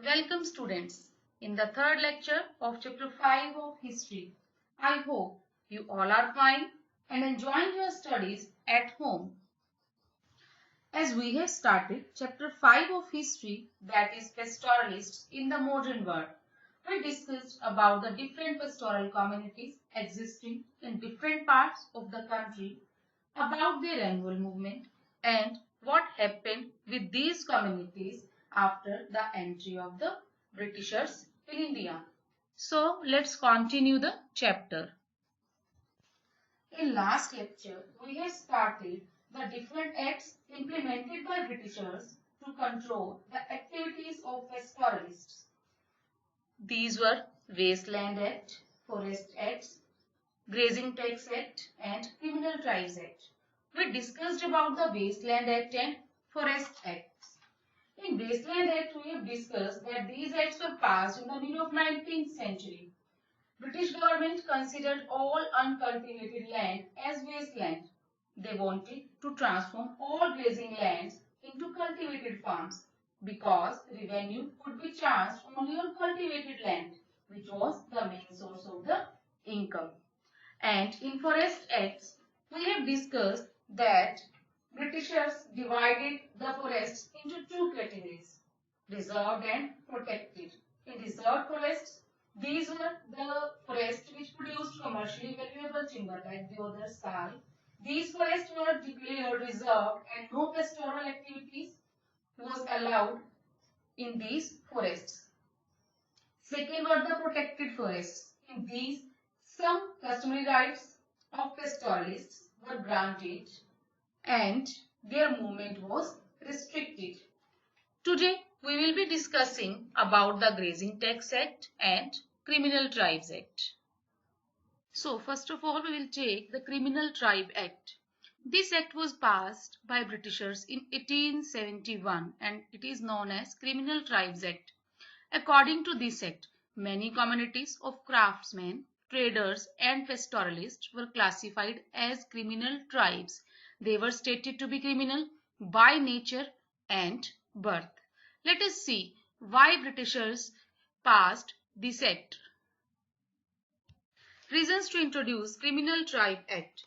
Welcome students in the third lecture of chapter 5 of history. I hope you all are fine and enjoying your studies at home. As we have started chapter 5 of history, that is pastoralists in the modern world, we discussed about the different pastoral communities existing in different parts of the country, about their annual movement and what happened with these communities after the entry of the Britishers in India. So let's continue the chapter. In last lecture, we have started the different acts implemented by Britishers to control the activities of pastoralists. These were Wasteland Act, Forest Acts, Grazing Tax Act and Criminal Tribes Act. We discussed about the Wasteland Act and Forest Acts. In Wasteland Act, we have discussed that these acts were passed in the middle of 19th century. British government considered all uncultivated land as wasteland. They wanted to transform all grazing lands into cultivated farms because revenue could be charged only on cultivated land, which was the main source of the income. And in Forest Acts, we have discussed that Britishers divided the forests into two categories, reserved and protected. In reserved forests, these were the forests which produced commercially valuable timber like deodar, sal. These forests were declared reserved and no pastoral activities was allowed in these forests. Second were the protected forests. In these, some customary rights of pastoralists were granted and their movement was restricted. Today, we will be discussing about the Grazing Tax Act and Criminal Tribes Act. So, first of all, we will take the Criminal Tribe Act. This act was passed by Britishers in 1871 and it is known as Criminal Tribes Act. According to this act, many communities of craftsmen, traders and pastoralists were classified as criminal tribes. They were stated to be criminal by nature and birth. Let us see why Britishers passed this act. Reasons to introduce Criminal Tribe Act.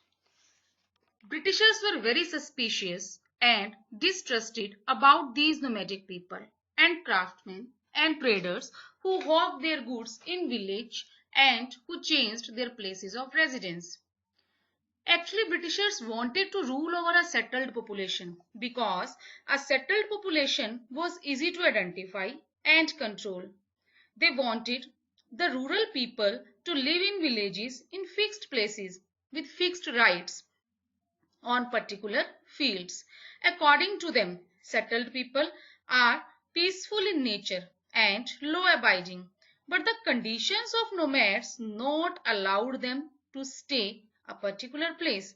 Britishers were very suspicious and distrusted about these nomadic people and craftsmen and traders who hawked their goods in village and who changed their places of residence. Actually, Britishers wanted to rule over a settled population because a settled population was easy to identify and control. They wanted the rural people to live in villages in fixed places with fixed rights on particular fields. According to them, settled people are peaceful in nature and law-abiding, but the conditions of nomads not allowed them to stay a particular place.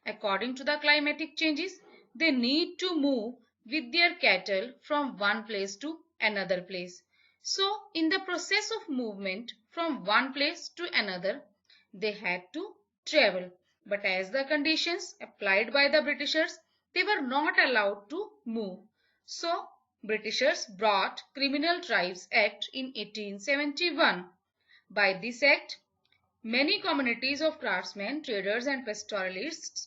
According to the climatic changes, they need to move with their cattle from one place to another place. So, in the process of movement from one place to another, they had to travel. But as the conditions applied by the Britishers, they were not allowed to move. So, Britishers brought Criminal Tribes Act in 1871. By this act, many communities of craftsmen, traders and pastoralists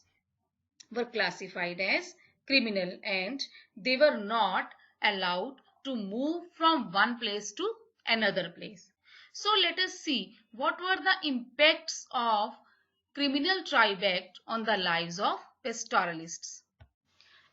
were classified as criminal and they were not allowed to move from one place to another place. So let us see what were the impacts of Criminal Tribe Act on the lives of pastoralists.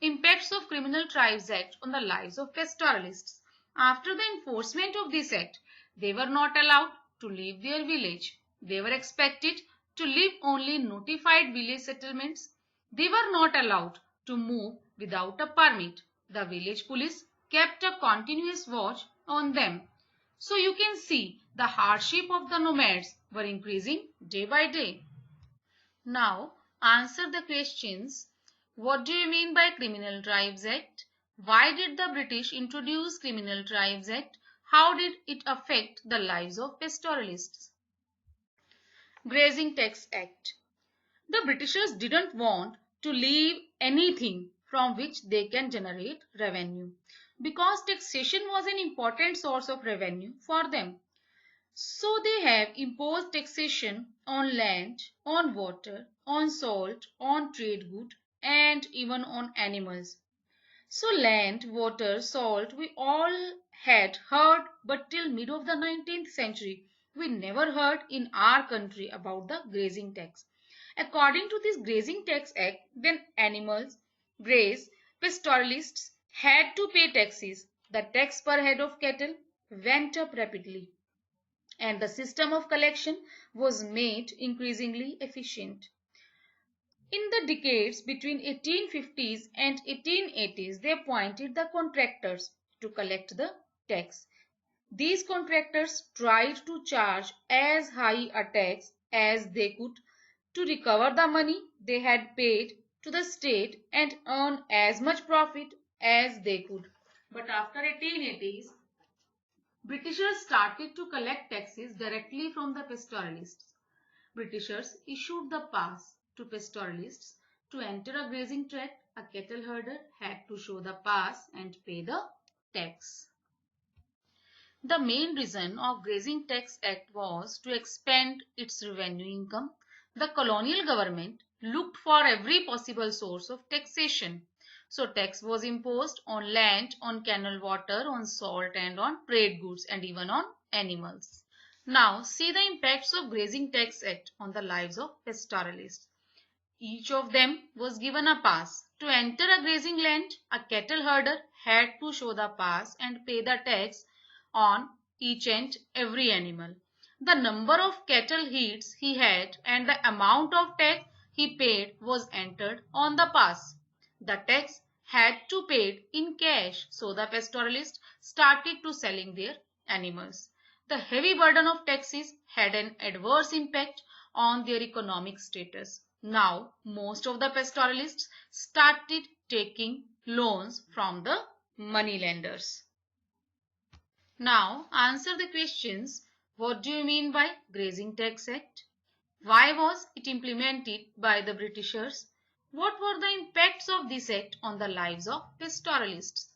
Impacts of Criminal Tribes Act on the lives of pastoralists. After the enforcement of this act, they were not allowed to leave their village. They were expected to live only in notified village settlements. They were not allowed to move without a permit. The village police kept a continuous watch on them. So you can see the hardship of the nomads were increasing day by day. Now answer the questions. What do you mean by Criminal Tribes Act? Why did the British introduce Criminal Tribes Act? How did it affect the lives of pastoralists? Grazing Tax Act. The Britishers didn't want to leave anything from which they can generate revenue. because taxation was an important source of revenue for them. So they have imposed taxation on land, on water, on salt, on trade goods, and even on animals. So land, water, salt, we all had heard, but till mid of the 19th century, we never heard in our country about the grazing tax. According to this Grazing Tax Act, when animals graze, pastoralists had to pay taxes. The tax per head of cattle went up rapidly, and the system of collection was made increasingly efficient. In the decades between 1850s and 1880s, they appointed the contractors to collect the tax. These contractors tried to charge as high a tax as they could to recover the money they had paid to the state and earn as much profit as they could. But after 1880s, Britishers started to collect taxes directly from the pastoralists. Britishers issued the pass to pastoralists. To enter a grazing tract, a cattle herder had to show the pass and pay the tax. The main reason of Grazing Tax Act was to expand its revenue income. The colonial government looked for every possible source of taxation. So tax was imposed on land, on canal water, on salt and on trade goods and even on animals. Now see the impacts of Grazing Tax Act on the lives of pastoralists. Each of them was given a pass. To enter a grazing land, a cattle herder had to show the pass and pay the tax on each and every animal. The number of cattle heads he had and the amount of tax he paid was entered on the pass. The tax had to paid in cash, so the pastoralists started to selling their animals. The heavy burden of taxes had an adverse impact on their economic status. Now, most of the pastoralists started taking loans from the moneylenders. Now, answer the questions. What do you mean by Grazing Tax Act? Why was it implemented by the Britishers? What were the impacts of this act on the lives of pastoralists?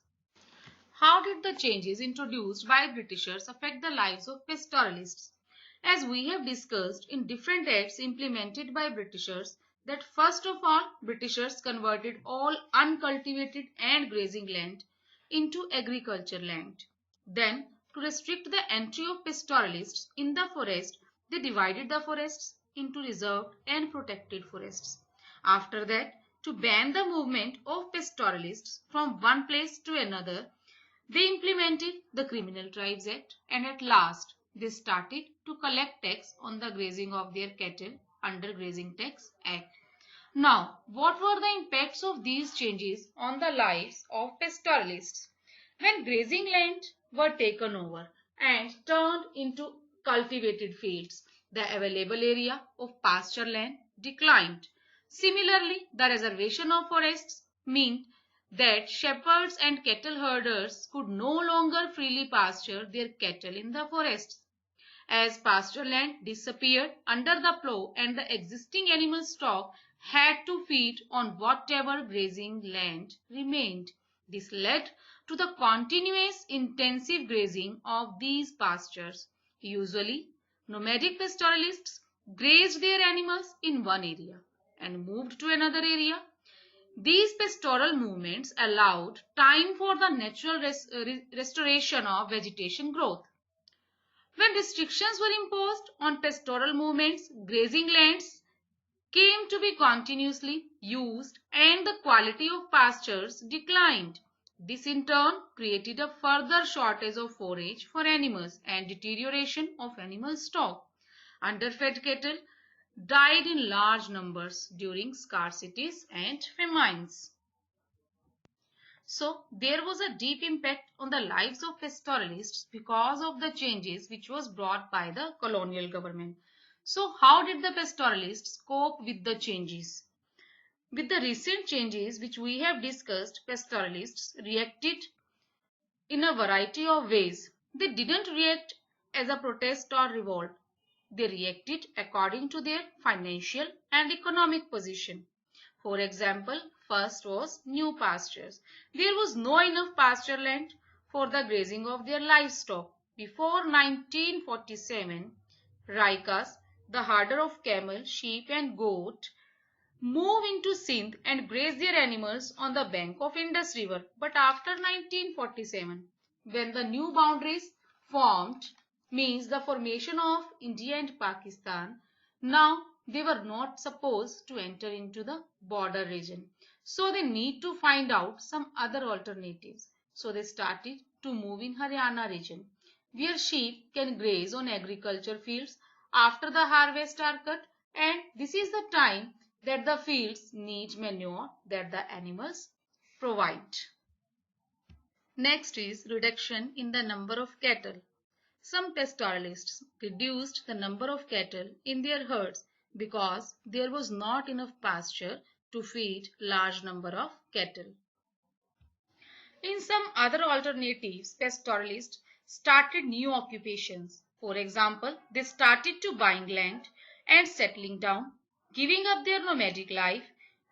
How did the changes introduced by Britishers affect the lives of pastoralists? As we have discussed in different acts implemented by Britishers, that first of all, Britishers converted all uncultivated and grazing land into agriculture land. Then, to restrict the entry of pastoralists in the forest, they divided the forests into reserved and protected forests. After that, to ban the movement of pastoralists from one place to another, they implemented the Criminal Tribes Act, and at last they started to collect tax on the grazing of their cattle under Grazing Tax Act. Now, what were the impacts of these changes on the lives of pastoralists? When grazing land were taken over and turned into cultivated fields, the available area of pasture land declined. Similarly, the reservation of forests meant that shepherds and cattle herders could no longer freely pasture their cattle in the forests. As pasture land disappeared under the plough and the existing animal stock had to feed on whatever grazing land remained. This led to the continuous intensive grazing of these pastures. Usually, nomadic pastoralists grazed their animals in one area and moved to another area. These pastoral movements allowed time for the natural restoration of vegetation growth. When restrictions were imposed on pastoral movements, grazing lands came to be continuously used and the quality of pastures declined. This in turn created a further shortage of forage for animals and deterioration of animal stock. Underfed cattle died in large numbers during scarcities and famines. So there was a deep impact on the lives of pastoralists because of the changes which was brought by the colonial government. So how did the pastoralists cope with the changes? With the recent changes which we have discussed, pastoralists reacted in a variety of ways. They didn't react as a protest or revolt. They reacted according to their financial and economic position. For example, first was new pastures. There was no enough pasture land for the grazing of their livestock. Before 1947, Raikas, the herder of camel, sheep and goat, move into Sindh and graze their animals on the bank of Indus River. But after 1947, when the new boundaries formed, means the formation of India and Pakistan, now they were not supposed to enter into the border region. So they need to find out some other alternatives. So they started to move in Haryana region, where sheep can graze on agriculture fields after the harvest are cut, and this is the time that the fields need manure that the animals provide. Next is reduction in the number of cattle. Some pastoralists reduced the number of cattle in their herds because there was not enough pasture to feed large number of cattle. In some other alternatives, pastoralists started new occupations. For example, they started to buying land and settling down, giving up their nomadic life.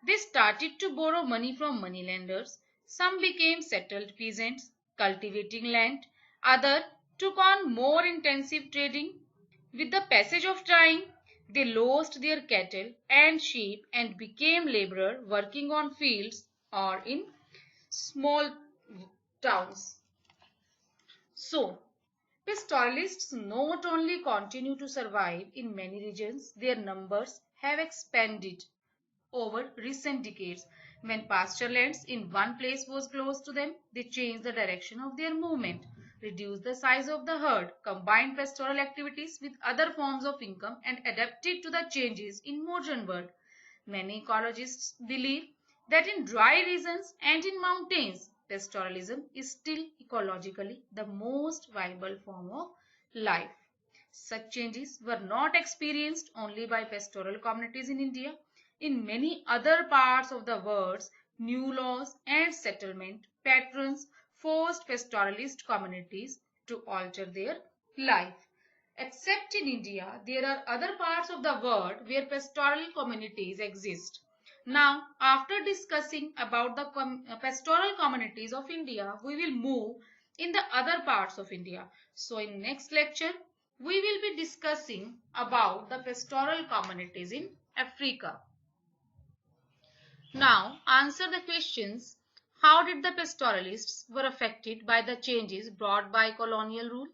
They started to borrow money from moneylenders. Some became settled peasants, cultivating land. Others took on more intensive trading. With the passage of time, they lost their cattle and sheep and became laborers working on fields or in small towns. So, pastoralists not only continue to survive in many regions, their numbers have expanded over recent decades. When pasture lands in one place was close to them, they changed the direction of their movement, reduced the size of the herd, combined pastoral activities with other forms of income, and adapted to the changes in modern world. Many ecologists believe that in dry regions and in mountains, pastoralism is still ecologically the most viable form of life. Such changes were not experienced only by pastoral communities in India. In many other parts of the world, new laws and settlement patterns forced pastoralist communities to alter their life. Except in India, there are other parts of the world where pastoral communities exist. Now, after discussing about the pastoral communities of India, we will move in the other parts of India. So, in next lecture, we will be discussing about the pastoral communities in Africa. Now, answer the questions. How did the pastoralists were affected by the changes brought by colonial rule?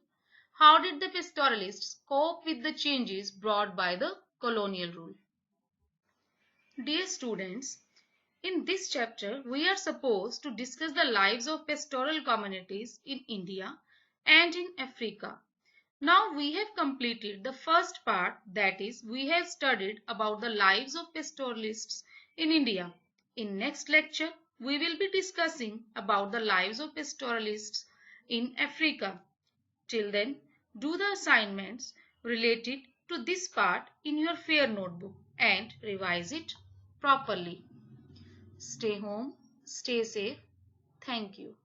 How did the pastoralists cope with the changes brought by the colonial rule? Dear students, in this chapter, we are supposed to discuss the lives of pastoral communities in India and in Africa. Now we have completed the first part, that is, we have studied about the lives of pastoralists in India. In next lecture, we will be discussing about the lives of pastoralists in Africa. Till then, do the assignments related to this part in your fair notebook and revise it properly. Stay home, stay safe. Thank you.